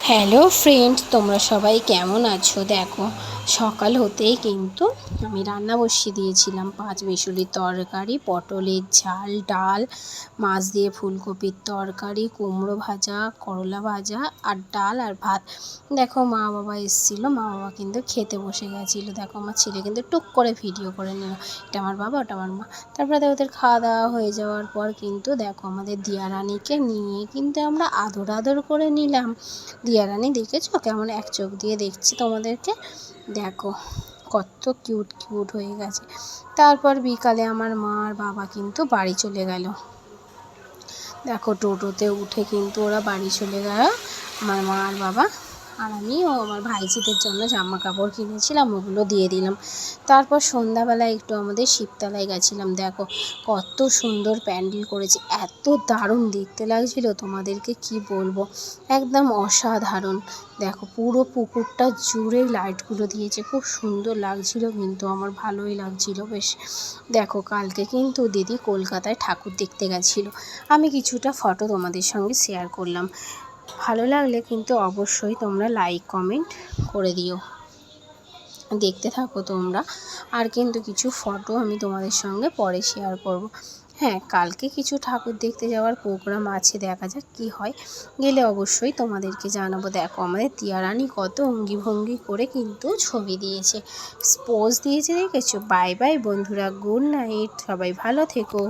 Hello friends, তোমরা সবাই কেমন আছো? দেখো, সকাল হতেই কিন্তু আমি রান্না বসিয়ে দিয়েছিলাম। 5 মিশালির তরকারি, পটলের ঝাল, ডাল, মাছ দিয়ে ফুলকপির তরকারি, কুমড়ো ভাজা, করলা ভাজা আর ডাল আর ভাত। দেখো, মা বাবা এসেছিলো, মা বাবা কিন্তু খেতে বসে গেছিলো। দেখো, আমার ছেলে কিন্তু টুক করে ভিডিও করে নিল, এটা আমার বাবা, ওটা আমার মা। তারপরে ওদের খাওয়া দাওয়া হয়ে যাওয়ার পর কিন্তু দেখো, আমাদের দিয়ারানিকে নিয়ে কিন্তু আমরা আদর আদর করে নিলাম। দিয়ারানি দেখেছো কেমন এক চোখ দিয়ে দেখছি তোমাদেরকে? দেখো কত কিউট কিউট হয়ে গেছে। তারপর বিকালে আমার মা আর বাবা কিন্তু বাড়ি চলে গেল। দেখো, টোটোতে উঠে কিন্তু ওরা বাড়ি চলে গেল, আমার মা আর বাবা। আর আমিও আমার ভাইঝিদের জন্য জামা কাপড় কিনেছিলাম, ওগুলো দিয়ে দিলাম। তারপর সন্ধ্যাবেলায় একটু আমাদের শিবতলায় গেছিলাম। দেখো কত সুন্দর প্যান্ডেল করেছে, এত দারুণ দেখতে লাগছিল, তোমাদেরকে কি বলবো, একদম অসাধারণ। দেখো, পুরো পুকুরটা জুড়ে লাইটগুলো দিয়েছে, খুব সুন্দর লাগছিল, কিন্তু আমার ভালোই লাগছিল বেশ। দেখো, কালকে কিন্তু দিদি কলকাতায় ঠাকুর দেখতে গেছিলো। আমি কিছুটা ফটো তোমাদের সঙ্গে শেয়ার করলাম। ভালো লাগলে কিন্তু অবশ্যই তোমরা লাইক কমেন্ট করে দিও। দেখতে থাকো তোমরা। আর কিন্তু কিছু ফটো আমি তোমাদের সঙ্গে পরে শেয়ার করব। হ্যাঁ, কালকে কিছু ঠাকুর দেখতে যাওয়ার প্রোগ্রাম আছে, দেখা যাক কী হয়। গেলে অবশ্যই তোমাদেরকে জানাবো। দেখো, আমাদের দিয়ারানি কত অঙ্গি ভঙ্গি করে কিন্তু ছবি দিয়েছে, পোজ দিয়েছে, দেখেছো? বাই বাই বন্ধুরা, গুড নাইট, সবাই ভালো থেকো।